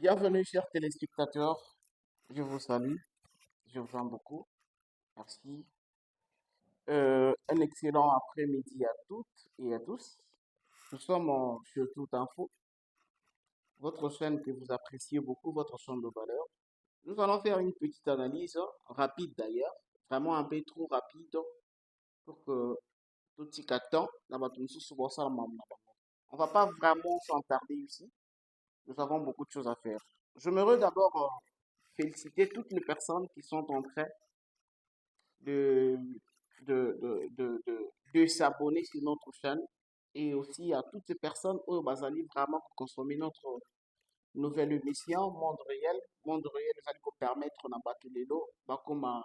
Bienvenue, chers téléspectateurs. Je vous salue. Je vous aime beaucoup. Merci. Un excellent après-midi à toutes et à tous. Nous sommes sur Tout Info, votre chaîne que vous appréciez beaucoup, votre chaîne de valeur. Nous allons faire une petite analyse, rapide d'ailleurs, vraiment un peu trop rapide pour que tout y temps, on va pas vraiment s'entarder ici. Nous avons beaucoup de choses à faire. J'aimerais d'abord féliciter toutes les personnes qui sont en train de, de s'abonner sur notre chaîne et aussi à toutes ces personnes où allez vraiment consommer notre nouvelle émission Monde Réel. Monde Réel, ça va vous permettre de battre les lots, comme un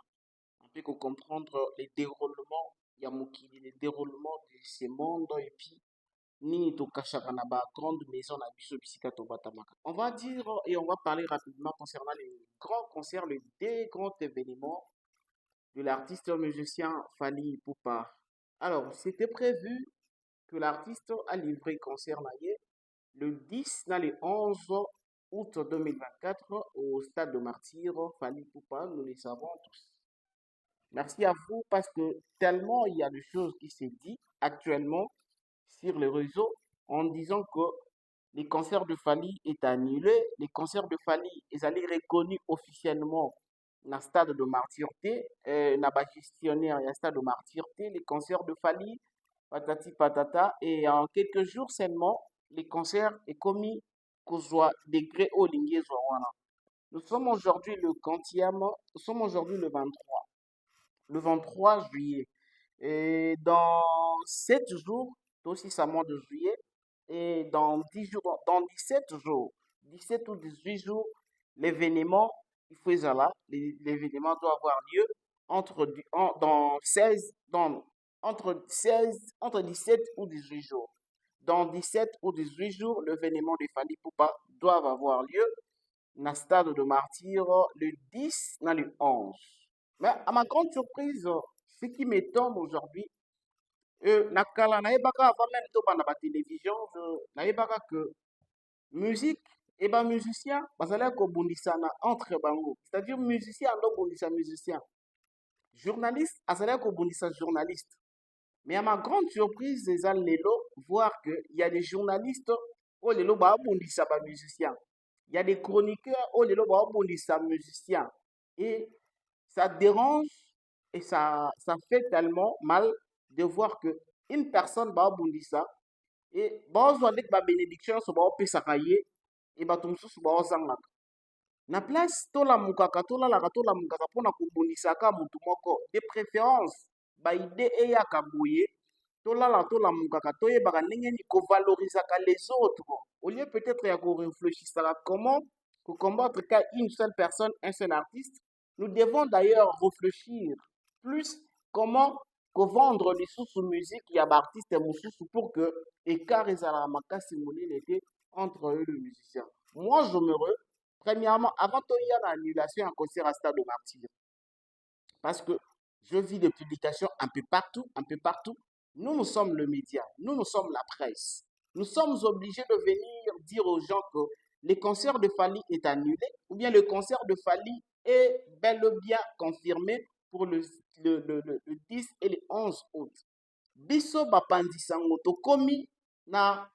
peu comprendre les déroulements, il y a les déroulements de ces mondes et puis ni to kashaka na ba grande maison na biso bisika to batamaka. On va dire et on va parler rapidement concernant les grands concerts, les deux grands événements de l'artiste musicien Fally Ipupa. Alors, c'était prévu que l'artiste a livré concert naïe le 10 dans le 11 août 2024 au stade de Martyr Fally Ipupa, nous le savons tous. Merci à vous parce que tellement il y a de choses qui se disent actuellement sur les réseaux en disant que les concerts de Fally est annulé, les concerts de Fally ils allaient reconnus officiellement dans le stade de Martyreté, na ba gestionnaire et stade de Martyreté, les concerts de Fally, patati patata, et en quelques jours seulement, les concerts est commis soit degré au lingue wana. Nous sommes aujourd'hui le 40e, nous sommes aujourd'hui le 23 juillet. Et dans 7 jours, aussi ça mois de juillet, et dans 10 jours, dans 17 jours, 17 ou 18 jours, l'événement, il faut là, l'événement doit avoir lieu dans 16, entre 17 ou 18 jours. Dans 17 ou 18 jours, l'événement de Fally Ipupa doit avoir lieu dans le stade de Martyr le 10, dans le 11. Mais à ma grande surprise, ce qui m'étonne aujourd'hui, nakala nayebaka avant même tobanda ba télévision, nayebaka que musique et ba musicien bazalaki kobundisana entre bango, c'est-à-dire musicien andobundisa musicien, journaliste azalaki kobundisa journaliste. Mais à ma grande surprise eza lelo voir que il y a des journalistes oyo lelo baabundisa ba musicien, il y a des chroniqueurs oyo lelo baabundisa musicien, et ça dérange et ça fait tellement mal de voir que une personne va bundisa et bazwa avec ba bénédiction so ba opesaka ye et bato mosusu baozangaka na place tolamukaka mpona kobundisaka motu moko de préférence baide eyaka boye tolamukaka toyebaka ndenge nini kovalorisaka les autres au lieu peut-être ya korefléchisaka comment combattre qu'à une seule personne, un seul artiste. Nous devons d'ailleurs réfléchir plus comment vendre les sous-musique il y a artistes et pour que écart ezala makasi monene était entre eux le musicien. Moi j'aimerais premièrement avant il y a l'annulation en concert à Stade de Martyr parce que je vis des publications un peu partout. Nous sommes le média, nous sommes la presse. Nous sommes obligés de venir dire aux gens que le concert de Fally est annulé ou bien le concert de Fally est bel et bien confirmé pour le 10 et le 11 août. Biso bapandisango tokomi na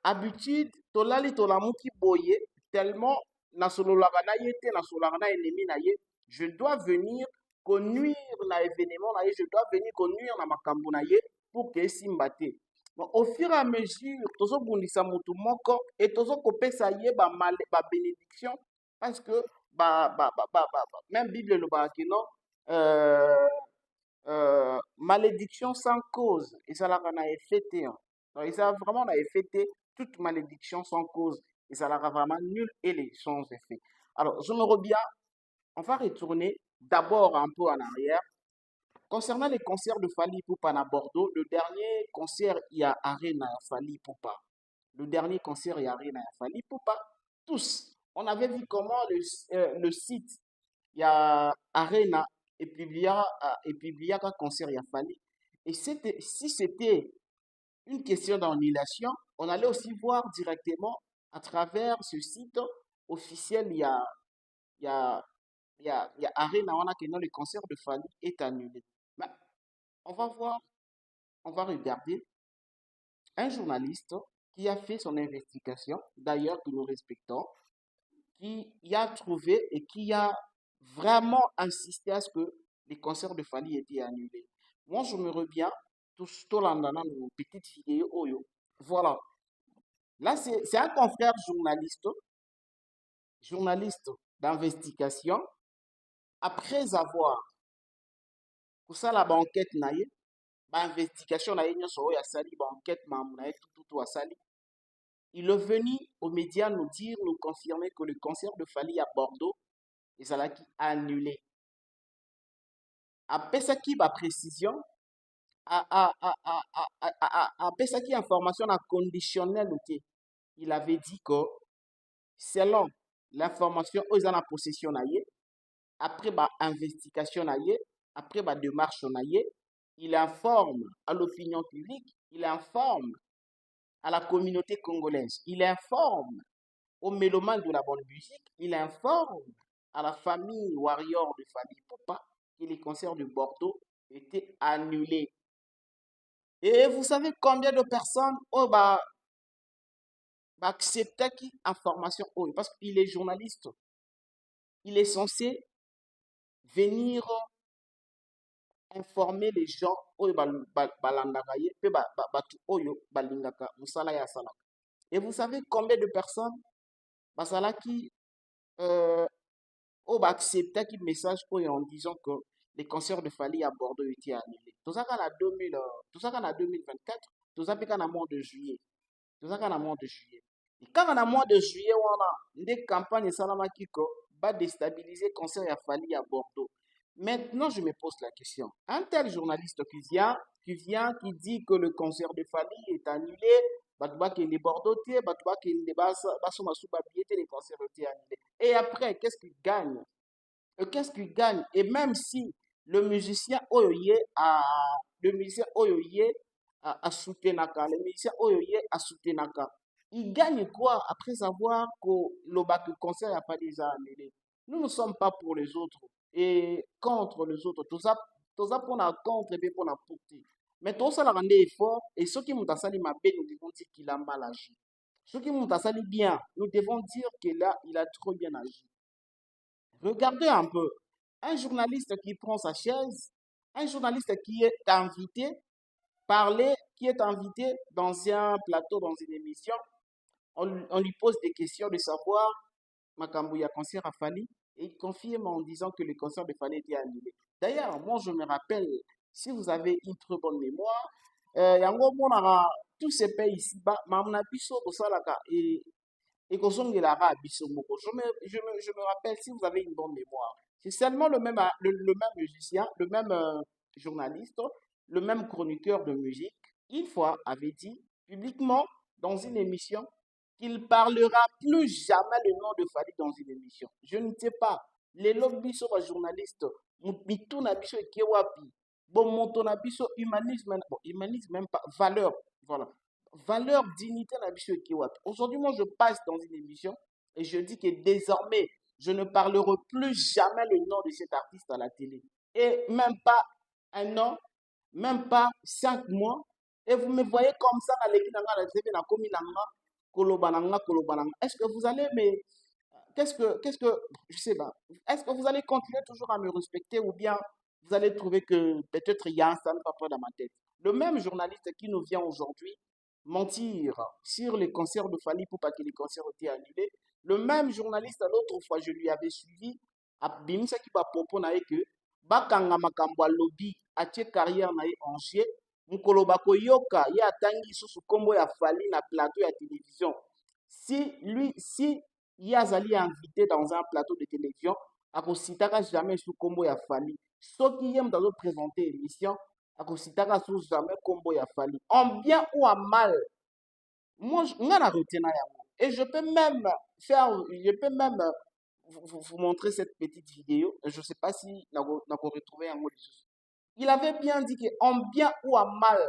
habitude tolali tolamuki boye tellement nasololaka na ye te nasololaka na ennemi na ye, je dois venir nuire na événement na ye, je dois venir nuire na makambo na ye pour que esimba te. Bon, au fur et à mesure tozobundisa motu moko et tozokopesa ye bénédiction parce que même bible elobaka non malédiction sans cause ezalaka na effet te. Donc ezala vraiment na effet te, toute malédiction sans cause ezalaka vraiment nul et les sans effet. Alors je me reviens, on va retourner d'abord un peu en arrière. Concernant les concerts de Fally Ipupa à Bordeaux, le dernier concert, il y a Arena Fally Ipupa. Le dernier concert, il y a Arena Fally Ipupa. Tous, on avait vu comment le site, il y a Arena et puis il y a un concert, il y a Fally. Et si c'était une question d'annulation, on allait aussi voir directement à travers ce site officiel, il y a, il y a Arena, on a que non, le concert de Fali est annulé. Mais on va voir, on va regarder un journaliste qui a fait son investigation, d'ailleurs que nous respectons, qui y a trouvé et qui a vraiment insisté à ce que les concerts de Fali étaient annulés. Moi, je me reviens, tout l'andana, nos petites vidéos, voilà. Là, c'est un confrère journaliste d'investigation, après avoir pour ça la banquette naïe, investigation naïe, nous ya sali, banquette mamnaï, tout asali. Il est venu aux médias nous dire, nous confirmer que le concert de Fali à Bordeaux, et ça l'a annulé. Après ça qui va précision, après ça qui information à conditionnel, il avait dit que selon l'information aux en possession naïe, après bah, investigation naïe, après bah, démarche naïe, il informe à l'opinion publique, il informe à la communauté congolaise, il informe aux mélomanes de la bonne musique, il informe à la famille warrior de famille Popa que les concerts de Bordeaux étaient annulés. Et vous savez combien de personnes bah, acceptaient cette information parce qu'il est journaliste. Il est censé venir informer les gens et vous savez combien de personnes qui accepté ce message en disant que les concerts de Fali à Bordeaux étaient annulés. Tout ça en 2024, tout ça en mois de juillet. Tout ça en mois de juillet. Et quand on a mois de juillet, on a des campagnes qui va déstabiliser le concert à Fali à Bordeaux. Maintenant, je me pose la question. Un tel journaliste qui dit que le concert de Fali est annulé, les Bordeaux, les concerts étaient annulés. Et après, qu'est-ce qu'il gagne? Qu'est-ce qu'il gagne? Et même si le musicien Oyoye a soutenaka, le musicien Oyoye a soutenaka, il gagne quoi après avoir que le concert n'a pas déjà annulé? Nous ne sommes pas pour les autres et contre les autres. Tout ça pour la contre et pour la porter. Mais tout ça, la rendre effort et ceux qui m'ont sali ma paix, nous devons dire qu'il a mal agi. Ceux qui m'ont sali bien, nous devons dire qu'il a trop bien agi. Regardez un peu, un journaliste qui prend sa chaise, un journaliste qui est invité, qui est invité dans un plateau, dans une émission, on lui pose des questions de savoir Makambouya concert à Fali et il confirme en disant que le concert de Fali était annulé. D'ailleurs, moi je me rappelle, si vous avez une très bonne mémoire, yango monara tous ces pays ici bas, mamna biso kosalaka et kozongelaka biso moko. Je me rappelle, si vous avez une bonne mémoire, c'est seulement le même musicien, le même journaliste, le même chroniqueur de musique, une fois avait dit publiquement dans une émission qu'il parlera plus jamais le nom de Fali dans une émission. Je ne sais pas. Les lobbies sont journalistes. Mitou na biso ekewapi. Bon, monto na biso humanisme, bon, humanisme même pas, valeur. Voilà. Valeur, dignité na biso ekewapi. Aujourd'hui, moi, je passe dans une émission et je dis que désormais, je ne parlerai plus jamais le nom de cet artiste à la télé. Et même pas un an, même pas 5 mois. Et vous me voyez comme ça, est-ce que vous allez, mais je sais pas, est-ce que vous allez continuer toujours à me respecter ou bien vous allez trouver que peut-être il y a un stand pas dans ma tête? Le même journaliste qui nous vient aujourd'hui mentir sur les concerts de Fali pour pas que les concerts aient été annulés, le même journaliste, l'autre fois, je lui avais suivi, à Bimisa qui va proposer que bakanga makambo lobby atie carrière na ye en jeu mukolo bakoyoka ye atangi susu kombo ya Fali na plateau ya télévision si ye azali invité dans un plateau de télévision akositaka jamais su kombo ya Fali soki ye moto azoprésente émission akositaka su jamais kombo ya Fali en bien ou en mal. Moi nga na retena yango et je peux même vous montrer cette petite vidéo. Je ne sais pas si vous retrouvé un mot. Il avait bien dit qu'en bien ou en mal,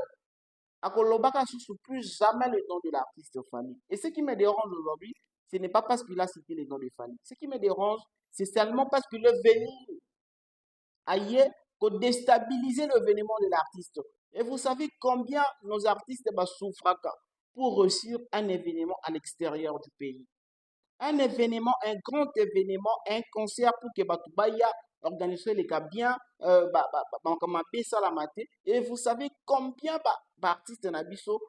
à Kolobaka ne plus jamais le nom de l'artiste Fali. Et ce qui me dérange aujourd'hui, Ce n'est pas parce qu'il a cité les noms de famille. Ce qui me dérange, c'est seulement parce qu'il est venu ailleurs pour déstabiliser l'événement de l'artiste. Et vous savez combien nos artistes souffrent pour réussir un événement à l'extérieur du pays. Un événement, un grand événement, un concert pour que Batubaya organise les cas bien, comme un Salamate. Et vous savez combien d'artistes nabiso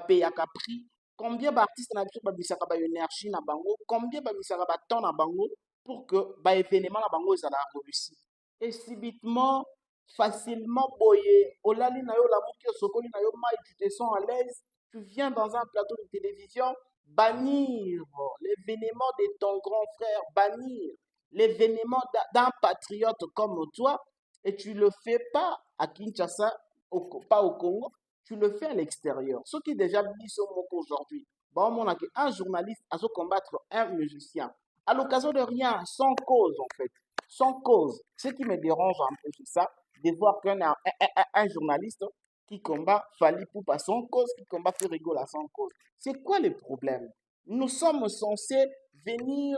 paye à prix, combien d'artistes nabiso babisaka ba énergie na bango, combien babisaka ba temps na bango pour que ba événement na bango ça la réussi. Et subitement, facilement boyé, olali na yo la muki sokoli na yo mai, tu te sens à l'aise, tu viens dans un plateau de télévision bannir l'événement de ton grand frère, bannir l'événement d'un patriote comme toi, et tu ne le fais pas à Kinshasa, pas au Congo, tu le fais à l'extérieur. Ce qui est déjà dit sur mon aujourd'hui. Bon, on a un journaliste à se combattre un musicien. À l'occasion de rien, sans cause en fait. Sans cause. Ce qui me dérange un peu, c'est ça, de voir un journaliste qui combat Fali Poupa sans cause, qui combat Ferrigola sans cause. C'est quoi le problème? Nous sommes censés venir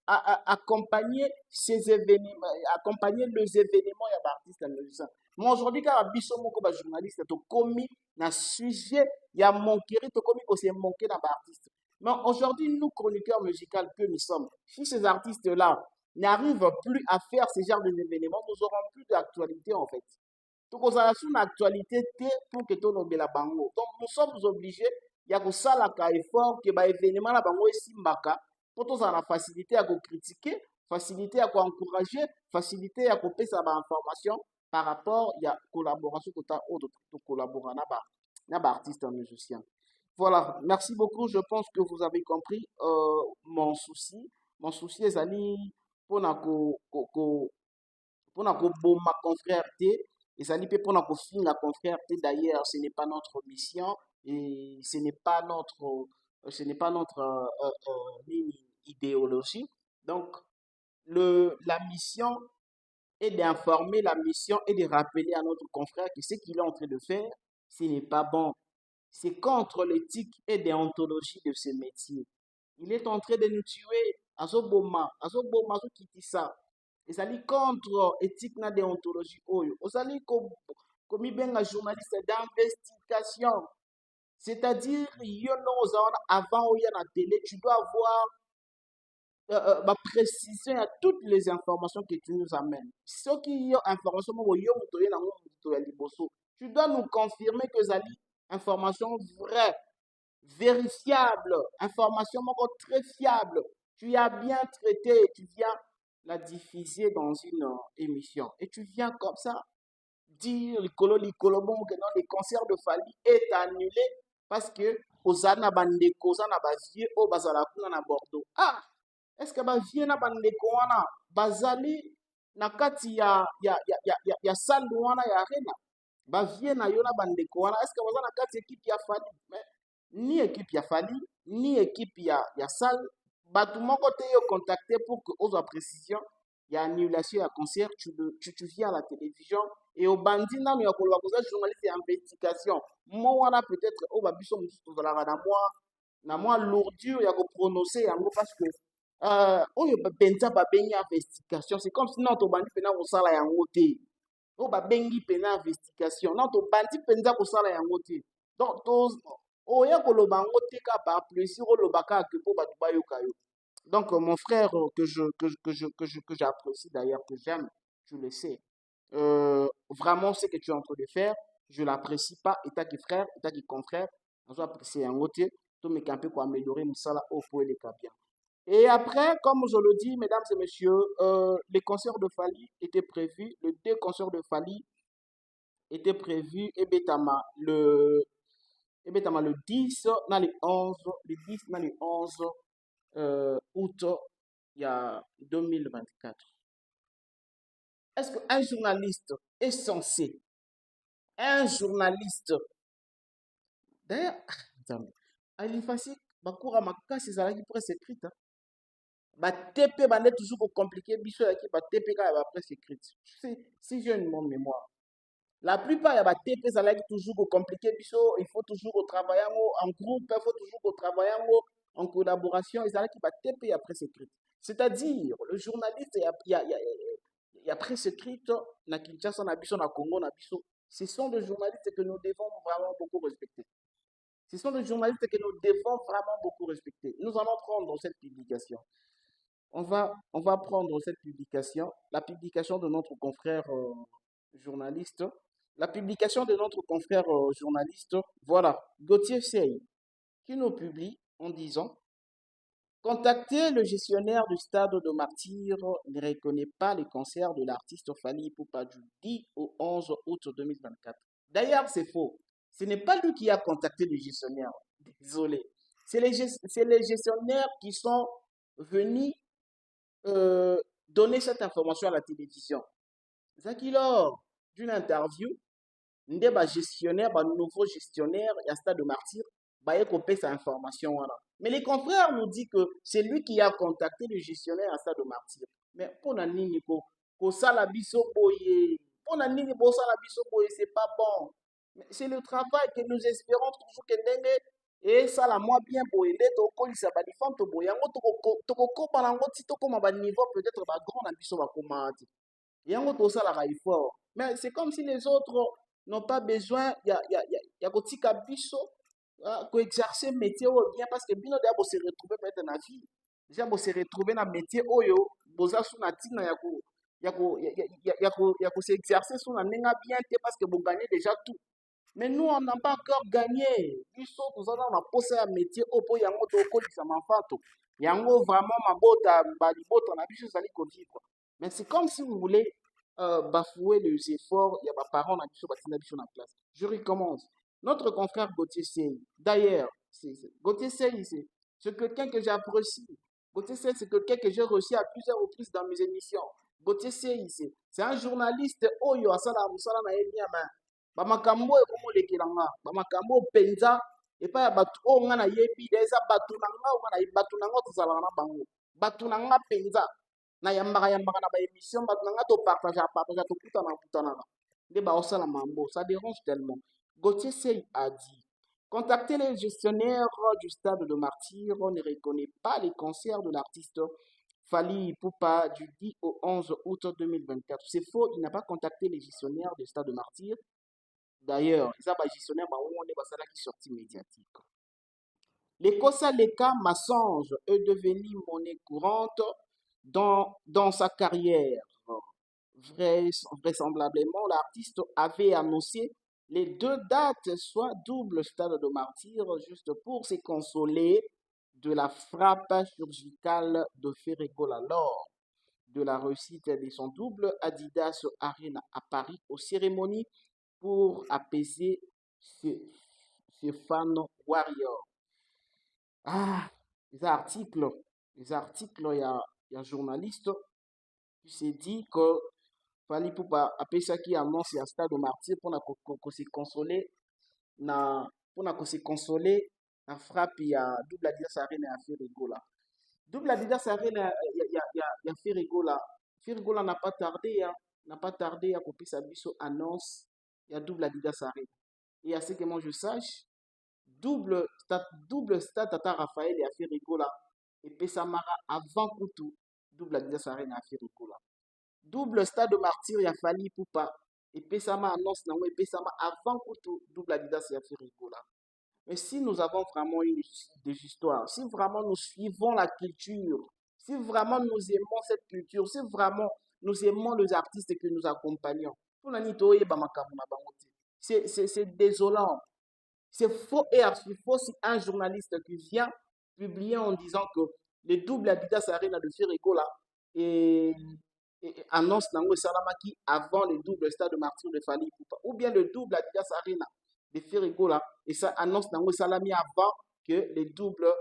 accompagner ces événements, accompagner les événements et artistes et musiciens. Mais aujourd'hui, quand Bisso Moko, journaliste, tu commis un sujet, il y a manqué, tu commis aussi manqué dans l'artiste. Mais aujourd'hui, nous, chroniqueurs musicaux que nous sommes, si ces artistes-là n'arrivent plus à faire ce genre d'événements, nous n'aurons plus d'actualité en fait. Donc, on a une actualité pour que tout le monde la bango. Donc, nous sommes obligés, il y a que ça, là, effort, que l'événement, la bango, est simbaka, pour tous la facilité à critiquer, facilité à encourager, facilité à couper sa information par rapport à la collaboration que tu as de collaborer avec artiste musicien. Voilà, merci beaucoup. Je pense que vous avez compris mon souci. Mon souci est d'aller pour ma confrère et ça n'y peut pas pour la confrère d'ailleurs ce n'est pas notre mission et ce n'est pas notre idéologie. Donc la mission est d'informer, la mission est de rappeler à notre confrère que ce qu'il est en train de faire ce n'est pas bon, c'est contre l'éthique et déontologie de ce métier. Il est en train de nous tuer. Azoboma, azokitisa. Ezali contre éthique na déontologie oyo. Ozali komi benga journaliste d'investigation. C'est-à-dire, avant ou na télé, tu dois avoir ma précision à toutes les informations que tu nous amènes. Ce qui est information, tu dois nous confirmer que c'est information vraie, vérifiable, information très fiable. Tu as bien traité et tu viens la diffuser dans une émission. Et tu viens comme ça dire bon, que non, le concert de Fali est annulé parce que Ozana Bandeko, Ozana Bazie, O Bazalakuna na Bordeaux. Ah! Est-ce que Bazie na Bandeko wana Bazali na kati ya salle wana ya arena? Bazie na yo na Bandeko wana. Est-ce que Bazali na kati équipe ya Fali? Mais ni équipe ya Fali, ni équipe ya salle. Batu moko te yo contacté pour que aux précision, il y a annulation à concert, tu viens à la télévision et au bandit na ya koloba journaliste d'investigation. Moi wana peut-être au babiso mutu na moi lourdure ya ko prononcer yango parce que oyo benza ba bengi investigation, c'est comme si non to bandi pena ko sala yango te. O ba bengi pena investigation, non to bandi penza ko sala yango te. Donc oya koloba yango te ka par plaisir oloba ka ke po batu bayoka yo. Donc, mon frère que j'apprécie d'ailleurs, que j'aime, tu le sais, vraiment ce que tu es en train de faire, je ne l'apprécie pas. Et t'as qui frère, et t'as qui confrère, on doit apprécier un autre, tout me camper pour améliorer mon salaire au point les cas bien. Et après, comme je le dis, mesdames et messieurs, les concerts de Fali étaient prévus, les deux concerts de Fali étaient prévus, et Betama le 10, dans les 11, le 10, dans les 11 août il y a 2024. Est-ce qu'un journaliste est censé, un journaliste, d'ailleurs, il est facile, bakura makasi ezalaki presse écrite, batepe bande toujours compliqué, biso yaki batepe kaka ba presse écrite. Si j'ai une bonne mémoire. La plupart ya batepe ezalaki toujours compliqué, biso il faut toujours travailler en groupe, il faut toujours travailler en collaboration, ils allaient qui va TP après écrite. C'est-à-dire, le journaliste, il y a presse écrite, na Kinshasa, na Biso, na Congo, na Biso. Ce sont des journalistes que nous devons vraiment beaucoup respecter. Ce sont des journalistes que nous devons vraiment beaucoup respecter. Nous allons prendre cette publication. On va prendre cette publication, la publication de notre confrère journaliste, la publication de notre confrère journaliste, voilà, Gauthier Sey, qui nous publie en disant: contacter le gestionnaire du stade de Martyr ne reconnaît pas les concerts de l'artiste Fally Ipupa du 10 au 11 août 2024. D'ailleurs, c'est faux. Ce n'est pas lui qui a contacté le gestionnaire. Désolé. C'est les gestionnaires qui sont venus donner cette information à la télévision. Zaki lors d'une interview, nde gestionnaire, nouveau gestionnaire, il y a stade de Martyr, bah, il copié sa information. Voilà. Mais les confrères nous disent que c'est lui qui a contacté le gestionnaire à stade de Martyr. Mais pour nani ko sala biso boye, pour nani ko sala biso boye, c'est pas bon. C'est le travail que nous espérons toujours que ndenge et ça la moi bien boye nde to kolisa ba difam to boye yango to ko ba nango ti to koma ba niveau peut-être ba grand na biso ba komati. Yango to sala ka effort. Mais c'est comme si les autres n'ont pas besoin ya kotika biso ko exercer métier ou bien parce que bino déjà se retrouver peut-être na vie. Déjà se retrouver na métier oyo boza sous na tina ya ko s'exercer sous na nenga bien te parce que vous gagnez déjà tout. Mais nous, on n'a pas encore gagné. Biso, nous avons un poste à métier au point yango to kolisa mafato. Yango vraiment mabota balibota na biso zali ko vivre. Mais c'est comme si vous voulez bafouer les efforts, il y a des parents dans la classe. Je recommence. Notre confrère Gauthier Sey, d'ailleurs, Gauthier Sey, c'est quelqu'un que j'apprécie. Gauthier Sey, c'est quelqu'un que j'ai reçu à plusieurs reprises dans mes émissions. Gauthier Sey, c'est un journaliste, Oyo, Asala, Moussala, na Ebiama. Bamakambo ekomolekelanga, bamakambo penza, epa ya batu o nga na yebi, deza batu nanga, o nga na batu nanga, tozalaka na bango. Batu nanga penza. Na yambaka na ba émission bato nanga to partage to kutana nde ba osala mambo, ça dérange tellement. Gauthier Sey a dit: contacter les gestionnaires du stade de Martyr ne reconnaît pas les concerts de l'artiste Fally Ipupa du 10 au 11 août 2024. C'est faux, il n'a pas contacté les gestionnaires du stade de Martyr. D'ailleurs, ils ont pas gestionnaire ba on est basala qui sortie médiatique. Les Kosa Leka mensonge est devenu monnaie courante dans sa carrière. Vraisemblablement, l'artiste avait annoncé les deux dates, soit double stade de Martyr, juste pour se consoler de la frappe chirurgicale de Ferregola lors de la réussite de son double Adidas Arena à Paris aux cérémonies pour apaiser ses fans warriors. Ah, les articles, il y a un journaliste qui s'est dit que Fally Ipupa appeler ça qui annonce un stade de Martyr pour se consoler na frappe ya double Adidas Arena à Ferregola. Double Adidas Arena ya Ferregola. Ferregola n'a pas tardé à copier sa biso annonce ya double Adidas Arena. Et à ce que moi je sache, double stade Tata Raphaël et à Ferregola et Pessamara avant Koutou double Adidas Arena à Ferregola. Double stade de Martyr et à Fally Ipupa et Pessama annonce nango et Pessama avant Koutou double Adidas et à Ferregola. Mais si nous avons vraiment des histoires, si vraiment nous suivons la culture, si vraiment nous aimons cette culture, si vraiment nous aimons les artistes que nous accompagnons, c'est désolant. C'est faux et archi-faux si un journaliste qui vient publier en disant que le double Adidas Arena de Ferregola et annonce Nango Salamaki avant le double stade de Martyr de Fally Ipupa, ou bien le double Adidas Arena de Ferregola et ça annonce Nango Salami avant que le double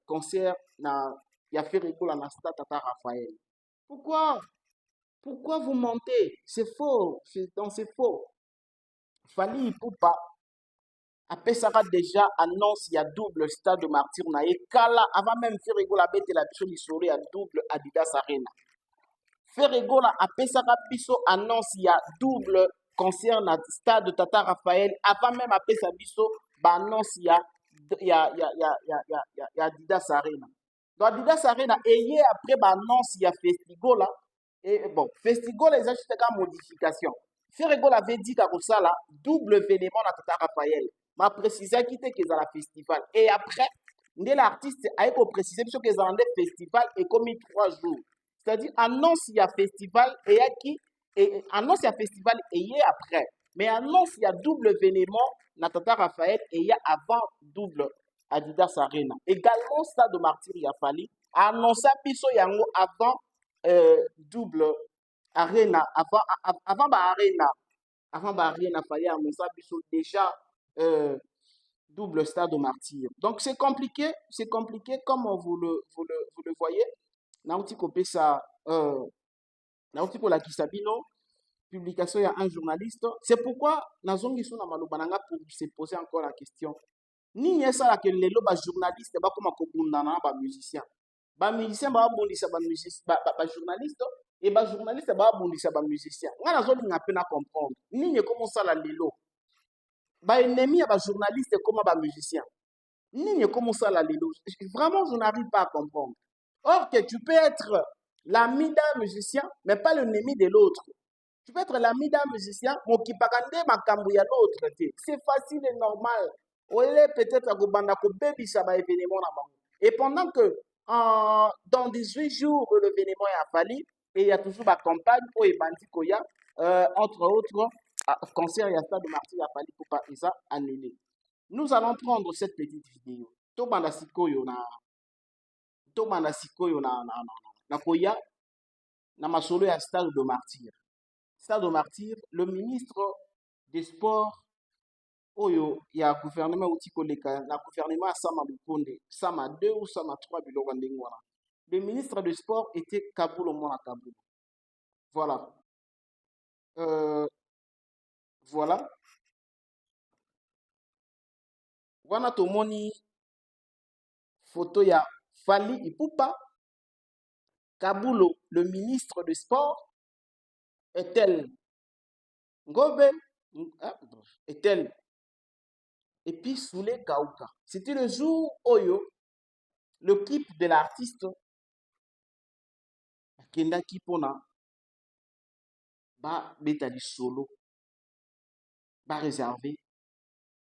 concert y a Ferregola dans stade Tata Raphaël. Pourquoi vous mentez? C'est faux, c'est faux. Fally Ipupa après ça déjà annonce il y a double stade de Martyr na ekala avant même Ferregola bête la biso lisori à double Adidas Arena. Ferregola après ça biso annonce il y a double concert na stade de Tata Raphaël avant même après ça biso ba annonce il y a ya Adidas Arena. Donc Adidas Arena eye après annonce ya Festigola et bon Festigola ils achètent une modification. Ferregola avait dit qu'à ça double événement na Tata Raphaël. M'a précisé qu'il était que dans la festival et après l'artiste a précisé que dans le festival est commis 3 jours. C'est-à-dire annonce il y a festival et qui et annonce il y a festival et y après. Mais annonce il y a double événement na Tata Raphaël et il y a avant double Adidas Arena. Également Stade de Martyr il a fallu annoncer biso yango avant double Arena avant ba Arena fallait annoncer biso déjà double Stade de Martyr. Donc c'est compliqué comme vous le voyez. Nauti copé ça nauti pour la Kisabino publication il y a un journaliste. C'est pourquoi nazongi sona malobananga pour se poser encore la question. Ni ça la que lelo ba journaliste ba koma ko bundana ba musicien. Ba musicien ba bondisa ba musicien ba journaliste et ba journaliste ba bondisa ba musicien. Nga nazoli nga pena comprendre. Ni comment ça la lelo. Ba ennemi ya ba journaliste comme ba musicien. Ni comment ça la lelo. Vraiment je n'arrive pas à comprendre. Or que tu peux être l'ami d'un musicien mais pas l'ennemi de l'autre. Tu peux être l'ami d'un musicien, mais qui parle makambu ya l'autre. C'est facile et normal. Ou est peut-être à Gobanda ko baby ça va événement là-bas. Et pendant que dans 18 jours l'événement est fallu et il y a toujours la campagne pour les bandits koya entre autres concert il y a Stade de Martyr il a fallu pour pas ça annuler. Nous allons prendre cette petite vidéo. To banda sikoyo na koya na masolo ya Stade de Martyr. Stade de Martyr, le ministre des Sports, il y a un gouvernement le gouvernement à Sama Lukonde, Sama 2 ou Sama 3 bilogandengwana. Le ministre des Sports était Kaboul Mona Kaboul. Voilà. Voilà. Wana tomoni photo ya Fali Ipupa, Kaboulo, le ministre des Sports, est-elle Ngobe, est-elle et puis Soule Kauka. C'était le jour où le clip de l'artiste Kenda Kipona ba betali solo ba réservé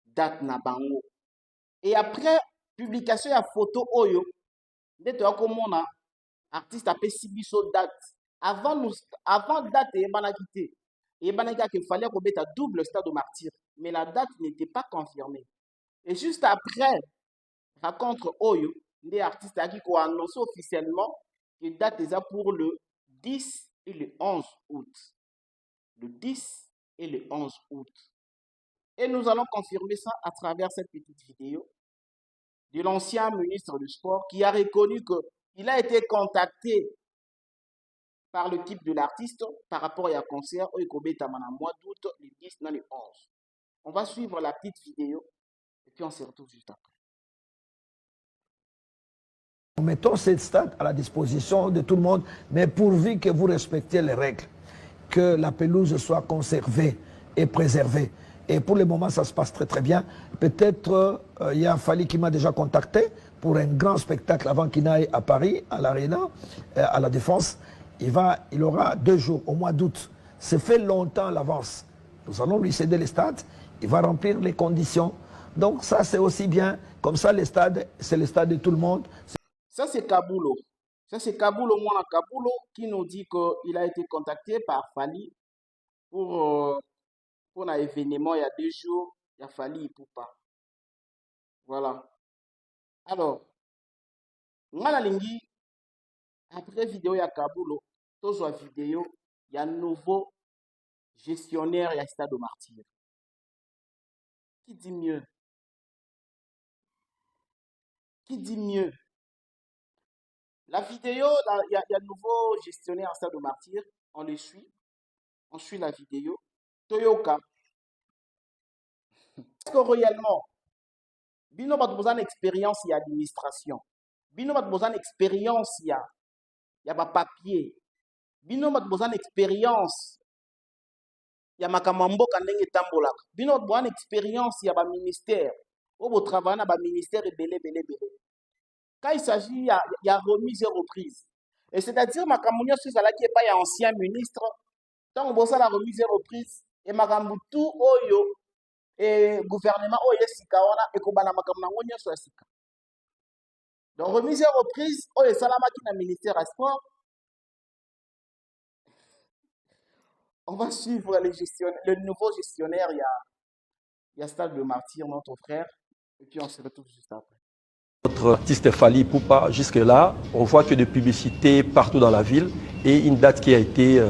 date na bango. Et après publication ya photo oyo ndeto ya komona artiste appelé Sibiso date avant date et banakité et banaka qu'il fallait qu'on mette à double Stade de Martyr mais la date n'était pas confirmée. Et juste après rencontre oyo les artistes qui ont annoncé officiellement que date est pour le 10 et le 11 août. Le 10 et le 11 août. Et nous allons confirmer ça à travers cette petite vidéo de l'ancien ministre du Sport qui a reconnu qu'il a été contacté par le type de l'artiste par rapport à un concert au mois d'août, le 10 et le 11. On va suivre la petite vidéo et puis on se retrouve juste après. Nous mettons cette stade à la disposition de tout le monde, mais pourvu que vous respectiez les règles, que la pelouse soit conservée et préservée. Et pour le moment, ça se passe très très bien. Peut-être il y a Fali qui m'a déjà contacté pour un grand spectacle avant qu'il n'aille à Paris, à l'Arena, à la Défense. Il aura 2 jours, au mois d'août. C'est fait longtemps à l'avance. Nous allons lui céder les stades. Il va remplir les conditions. Donc ça, c'est aussi bien. Comme ça, les stades, c'est le stade de tout le monde. Ça, c'est Kaboulo. Ça, c'est Kaboulo, Mwana Kaboulo, qui nous dit qu'il a été contacté par Fali pour un événement il y a 2 jours. Il a Fali Ipupa. Voilà. Alors, Ngala Lingi, après vidéo, il y a Kaboulo. Toujours vidéo, il y a un nouveau gestionnaire, il y a Stade de Martyr. Qui dit mieux? Qui dit mieux? La vidéo, il y a un nouveau gestionnaire à Stade de Martyr. On le suit. On suit la vidéo. Toyoka. Est-ce que réellement, Bino a besoin d'expérience et d'administration. Bino a besoin d'expérience, il y a pas papier. Bino a besoin d'expérience. Il y a makamambo kandenge tambolaka. Bino a besoin d'expérience, il y a pas ministère. Au travail, dans le ministère est belé, belé, belé. Quand il s'agit, il y a remise et reprise. Et c'est-à-dire, ma camoufle, c'est ça là qui est pas un ancien ministre. Tant que ça la remise et reprise, et ma tout oyo, et gouvernement oyo sika wana, et kobana ma camoufle, on y a sur sika. Donc, remise et reprise, oyo salama qui na ministère à sport. On va suivre le nouveau gestionnaire, il y a Stade de Martyr, notre frère, et puis on se retrouve juste après. Notre artiste Fally Ipupa, jusque-là, on voit que des publicités partout dans la ville et une date qui a été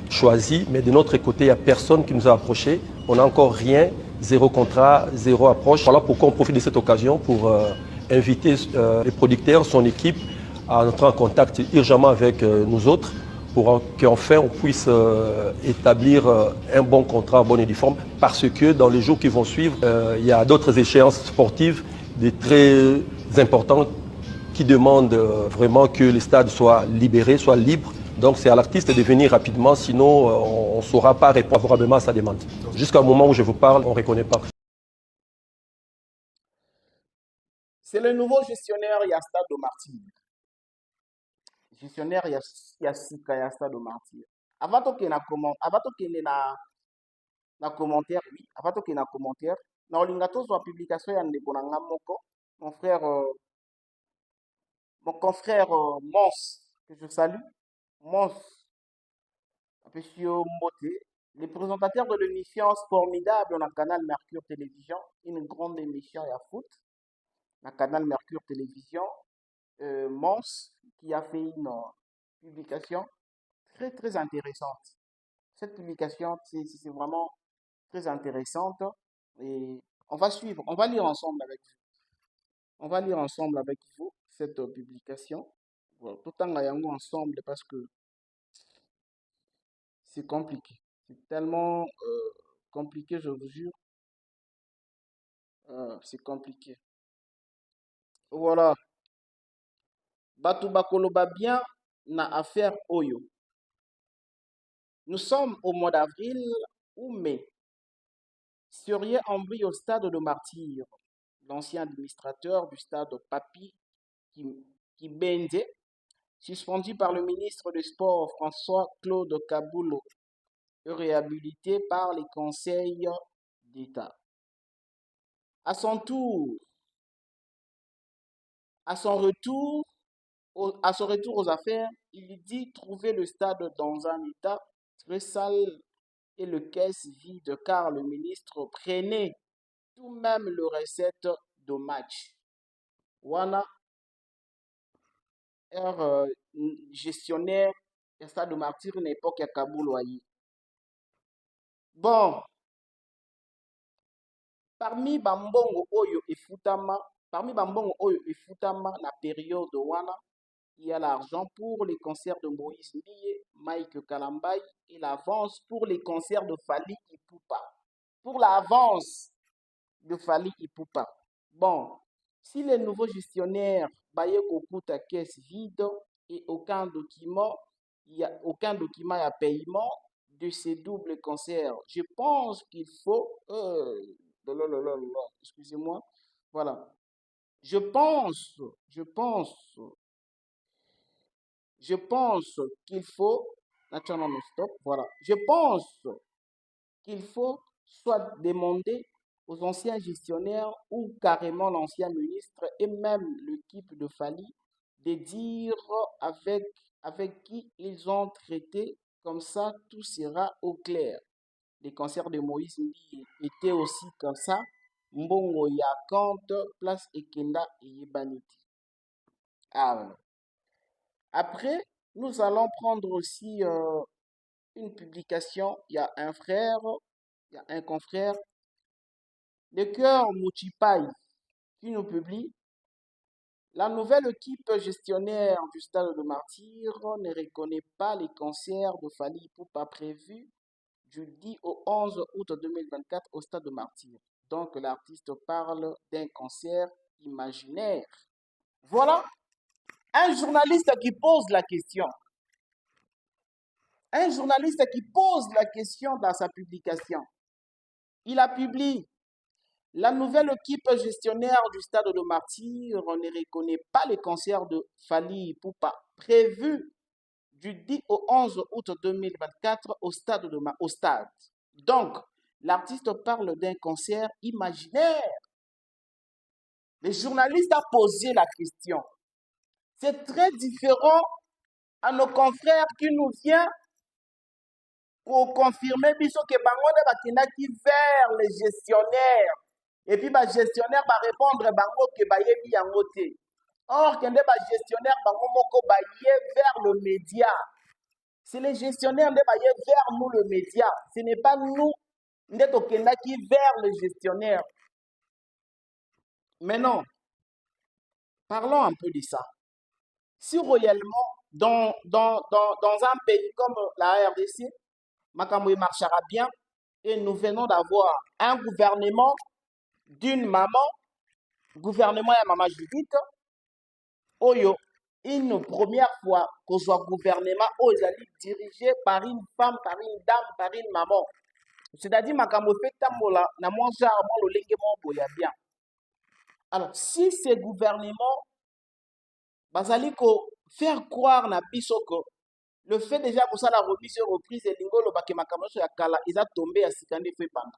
choisie, mais de notre côté, il n'y a personne qui nous a approché. On n'a encore rien, zéro contrat, zéro approche. Voilà pourquoi on profite de cette occasion pour inviter les producteurs, son équipe, à entrer en contact urgemment avec nous autres pour qu'enfin on puisse établir un bon contrat, un bon uniforme, parce que dans les jours qui vont suivre, il y a d'autres échéances sportives, des très importants qui demandent vraiment que les stades soient libérés, soient libres. Donc c'est à l'artiste de venir rapidement, sinon on ne saura pas répondre favorablement à sa demande. Jusqu'au moment où je vous parle, on ne reconnaît pas. C'est le nouveau gestionnaire, il y a Stade de Martyr. Gestionnaire, il y a Sika, il y a Stade de Martyr. Avant que na commentaire, oui, avant que na commentaire, na olingato sur la publication ya ndeko na nga moko, mon confrère Mons, que je salue, Mons, Monsieur Mbote, le présentateur de l'émission formidable dans le canal Mercure Télévision, une grande émission à foot, dans le canal Mercure Télévision, Mons, qui a fait une publication très très intéressante. Cette publication, c'est vraiment très intéressante et on va suivre, on va lire ensemble avec vous. On va lire ensemble avec vous cette publication. Voilà, tout le temps ensemble parce que c'est compliqué. C'est tellement compliqué, je vous jure. C'est compliqué. Voilà. Batu bakoloba bien na affaire Oyo. Nous sommes au mois d'avril ou mai. Seriez Ambry au stade de Martyr, l'ancien administrateur du stade Papi Kibende, suspendu par le ministre des Sports François-Claude Kaboulo, réhabilité par les conseils d'État. À son tour, à son retour aux affaires, il dit trouver le stade dans un état très sale et le caisse vide car le ministre prenait tout même le recette de match. Wana, gestionnaire, et stade de Martyr, une époque à Kaboul. Bon, parmi Bambongo Oyo et Futama, la période Wana, il y a l'argent pour les concerts de Moïse Ndiye, Mike Kalambay et l'avance pour les concerts de Fally Ipupa. Pour l'avance de Fally Ipupa. Bon, si les nouveaux gestionnaires baillent Kokuta caisse vide et aucun document, il n'y a aucun document à paiement de ces doubles concerts, je pense qu'il faut... excusez-moi. Voilà. Je pense qu'il faut, naturellement, stop, voilà. Je pense qu'il faut soit demander aux anciens gestionnaires ou carrément l'ancien ministre et même l'équipe de Fally de dire avec qui ils ont traité, comme ça tout sera au clair. Les concerts de Moïse Ndiye étaient aussi comme ça. Mbongo Yakante, place Ekenda et Yebaniti. Ah, voilà. Après, nous allons prendre aussi une publication. Il y a un frère, il y a un confrère, le cœur Mouchipai, qui nous publie. La nouvelle équipe gestionnaire du stade de Martyr ne reconnaît pas les concerts de Fally Ipupa prévus du 10 au 11 août 2024 au stade de Martyr. Donc l'artiste parle d'un concert imaginaire. Voilà un journaliste qui pose la question. Un journaliste qui pose la question dans sa publication. Il a publié La nouvelle équipe gestionnaire du stade de Martyr ne reconnaît pas le concert de Fally Ipupa prévu du 10 au 11 août 2024 au stade. Donc, l'artiste parle d'un concert imaginaire. Le journaliste a posé la question. C'est très différent à nos confrères qui nous viennent pour confirmer biso que bango nde bakendaki vers les gestionnaires. Et puis ba gestionnaire va répondre bango que bayebi yango te. Or kende ba gestionnaire bango moko baye vers le média. C'est les gestionnaires nde baye vers nous le média. Ce n'est pas nous nde tokendaki vers les gestionnaires. Mais non, parlons un peu de ça. Si réellement dans un pays comme la RDC, Makambo marchera bien et nous venons d'avoir un gouvernement d'une maman, gouvernement et maman Judith, Oyo, une première fois que soit gouvernement, Ozali dirigé par une femme, par une dame, par une maman. C'est-à-dire, Makambo fait tamola, na mon genre, mon lolenge mon boya bien. Alors, si ces gouvernements, bazali ko faire croire na bisoko, le fait déjà que ça la remise et reprise et l'ingolo bake makambo ya kala, ils a tombé à sikandi fait pendant.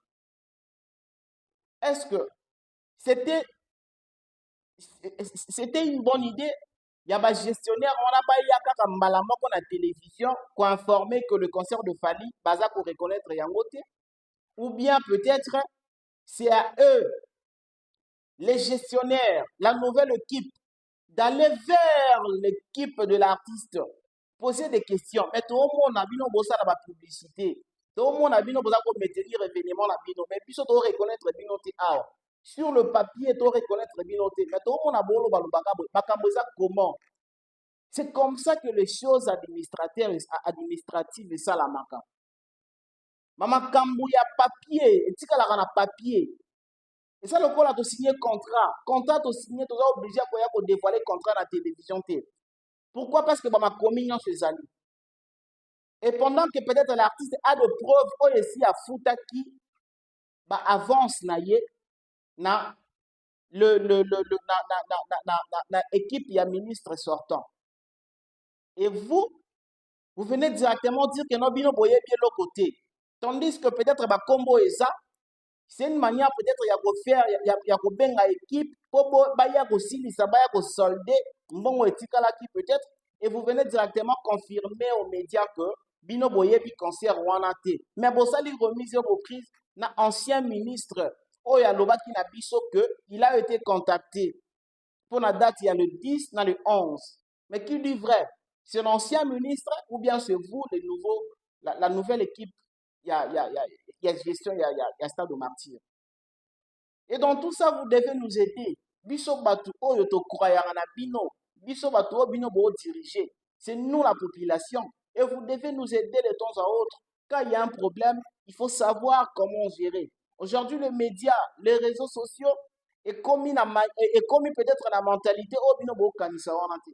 Est-ce que c'était une bonne idée? Il y a un gestionnaire, on a pas eu à malamoko na télévision pour informer que le concert de Fally, baza pour reconnaître Yangote. Ou bien peut-être c'est à eux, les gestionnaires, la nouvelle équipe, d'aller vers l'équipe de l'artiste, poser des questions. Mais tout le monde a bien bossé dans la publicité. Tout le monde a bien bossé pour maintenir l'événement la bino. Mais puis surtout reconnaître binoté. Sur le papier, tu reconnaître binoté. Mais tout le monde a bolo balubaka comment? C'est comme ça que les choses administratives et ça la maka. Mama kambu ya papier, et tika la papier. Et ça, le coup, là, tu signé contrat. Contrat, tu signé, tu es obligé de dévoiler le contrat à la télévision. Pourquoi? Parce que ma communion chez Ali. Et pendant que peut-être l'artiste a de preuves, ou ici à Foutaki, avance na équipe, il y a ministre sortant. Et vous venez directement dire que non, bino boye bien l'autre côté. Tandis que peut-être combo et ça, c'est une manière peut-être il y a benga équipe pour baya ko silisa baya ko solder mbongo etika la qui peut-être et vous venez directement confirmer aux médias que bino boye bi concert wana te. Mais bon ça li remise reprise na ancien ministre Oya Lobaki na biso que il a été contacté pour la date il y a le 10 dans le 11. Mais qui dit vrai? C'est l'ancien ministre ou bien c'est vous le nouveau la nouvelle équipe? Il y a gestion, il y a stade de martyr. Et dans tout ça, vous devez nous aider. Biso batu oyo to croyara na bino. Biso batu o bino bo diriger. C'est nous la population. Et vous devez nous aider de temps à autre. Quand il y a un problème, il faut savoir comment gérer. Aujourd'hui, les médias, les réseaux sociaux, est commis peut-être la mentalité o bino bo kanisa wanate.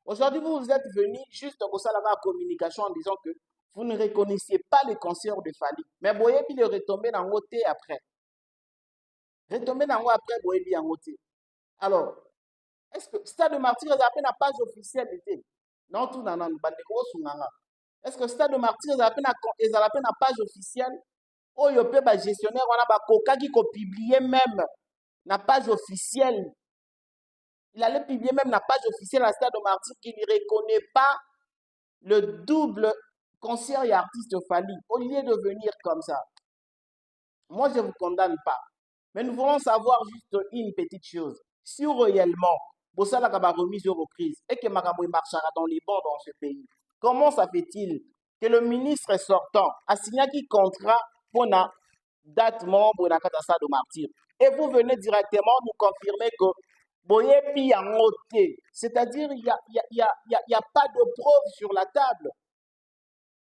Aujourd'hui, vous êtes venus juste pour ça la communication en disant que vous ne reconnaissiez pas les concerts de Fally. Mais boye bi le retomber dans l'autre après. Retomber dans l'autre après, boye bi en côté. Alors, est-ce que Stade de Martyr a appelé la page officielle était? Non, tout dans le bandeko sunganga. Est-ce que Stade de Martyr a appelé la page officielle? Oh, yo pe ba gestionnaire on a ba koka qui ko publier même la page officielle. Il allait publier même la page officielle à Stade de Martyr qui ne reconnaît pas le double concert et artiste Fally. Au lieu de venir comme ça. Moi, je ne vous condamne pas. Mais nous voulons savoir juste une petite chose. Si réellement, Bossala Kaba remise aux reprises et que Makambo marchera dans les bancs dans ce pays, comment ça fait-il que le ministre sortant a signé un contrat pour la date membre de la catastrophe de martyr? Et vous venez directement nous confirmer que Boyebi a monté. C'est-à-dire, il n'y a pas de preuve sur la table.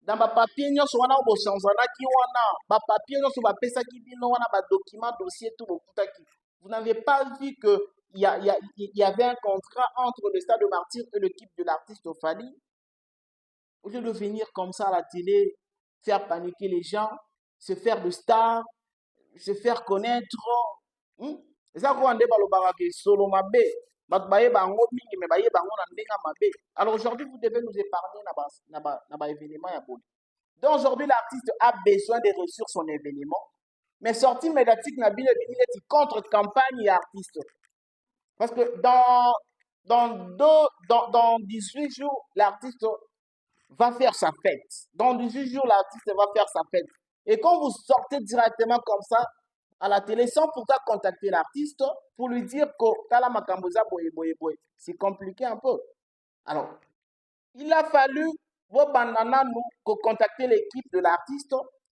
Dans ma papier, nous sommes en ma papier, nous sommes en document, dossier, tout. Vous n'avez pas vu qu'il y avait un contrat entre le stade de martyr et l'équipe de l'artiste Fally. Au lieu de venir comme ça à la télé, faire paniquer les gens, se faire de stars, se faire connaître, eza ko ande balobaka ke solo mabe bato bayeba yango mingi me bayeba yango na ndenge ya mabe. Alors aujourd'hui vous devez nous épargner na ba événement ya boni. Donc aujourd'hui l'artiste a besoin de réussir son événement, mais sortie médiatique na bino ebimi neti contre campagne ya artiste. Parce que dans 18 jours, l'artiste va faire sa fête. Dans 18 jours, l'artiste va faire sa fête. Et quand vous sortez directement comme ça à la télé, sans pourtant contacter l'artiste pour lui dire que Tala Makamboza boye boye boye, c'est compliqué un peu. Alors, il a fallu vos bananas nous contacter l'équipe de l'artiste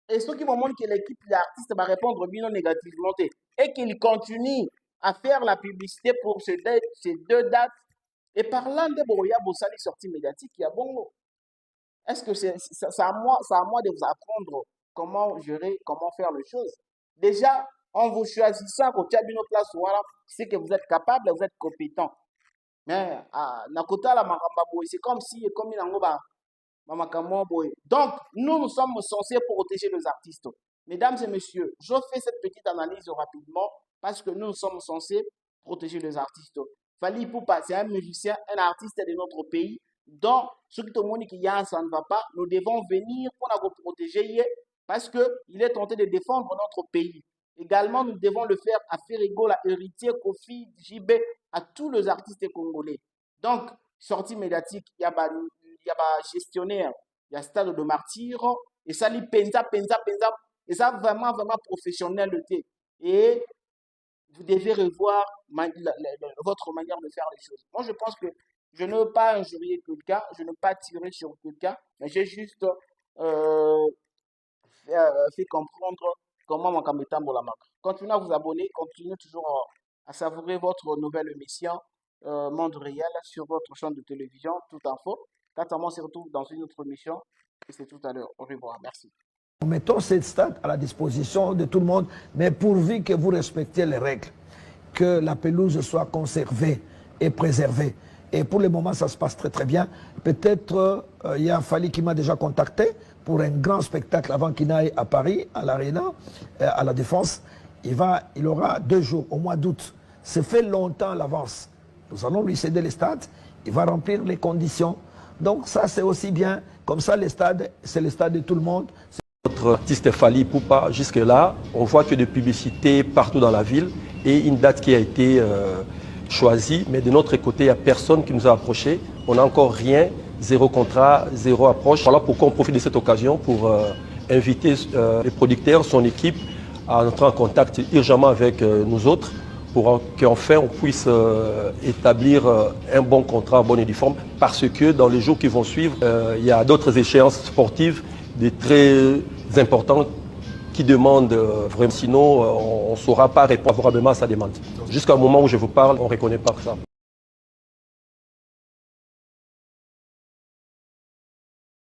et ceux qui vont montrer que l'équipe de l'artiste va répondre bien négativement et qu'il continue à faire la publicité pour ces deux dates. Et parlant de Boroya Bossali sortie médiatique, il y a bon. Est-ce que c'est à moi de vous apprendre comment gérer, comment faire les choses? Déjà, en vous choisissant au cabinet place, voilà, c'est que vous êtes capable, vous êtes compétent. Mais Nakota la Maramba Boy, c'est comme si, comme il en a donc, nous sommes censés protéger les artistes. Mesdames et messieurs, je fais cette petite analyse rapidement parce que nous sommes censés protéger les artistes. Fally Ipupa, c'est un musicien, un artiste de notre pays. Donc, ce que tout le monde qui y a, ça ne va pas. Nous devons venir pour nous protéger parce qu'il est tenté de défendre notre pays. Également, nous devons le faire à Ferrigo, à Héritier, Kofi, JB, à tous les artistes congolais. Donc, sortie médiatique, il y a gestionnaire, il y a stade de martyr, et ça lit penza, et ça vraiment professionnel. Et vous devez revoir votre manière de faire les choses. Moi, je pense que je ne veux pas injurier quelqu'un, je ne veux pas tirer sur quelqu'un, mais j'ai juste fait comprendre comment mon caméra la marque. Continuez à vous abonner, continuez toujours à savourer votre nouvelle émission Monde Réel sur votre chaîne de télévision, Tout Info. Quant à moi, on se retrouve dans une autre émission et c'est tout à l'heure. Au revoir, merci. Nous mettons cette stade à la disposition de tout le monde, mais pourvu que vous respectiez les règles, que la pelouse soit conservée et préservée. Et pour le moment, ça se passe très très bien. Peut-être il y a Fally qui m'a déjà contacté pour un grand spectacle avant qu'il n'aille à Paris, à l'Arena, à la Défense. Il aura 2 jours, au mois d'août. C'est fait longtemps à l'avance. Nous allons lui céder les stades. Il va remplir les conditions. Donc ça, c'est aussi bien. Comme ça, les stades, c'est le stade de tout le monde. Notre artiste Fally Ipupa, jusque-là, on voit que des publicités partout dans la ville et une date qui a été choisie. Mais de notre côté, il n'y a personne qui nous a approché. On n'a encore rien, 0 contrat, 0 approche. Voilà pourquoi on profite de cette occasion pour inviter les producteurs, son équipe, à entrer en contact urgemment avec nous autres pour qu'enfin on puisse établir un bon contrat, un bon uniforme, parce que dans les jours qui vont suivre, il y a d'autres échéances sportives, des très importantes qui demandent vraiment, sinon on ne saura pas répondre favorablement à sa demande. Jusqu'au moment où je vous parle, on ne reconnaît pas ça.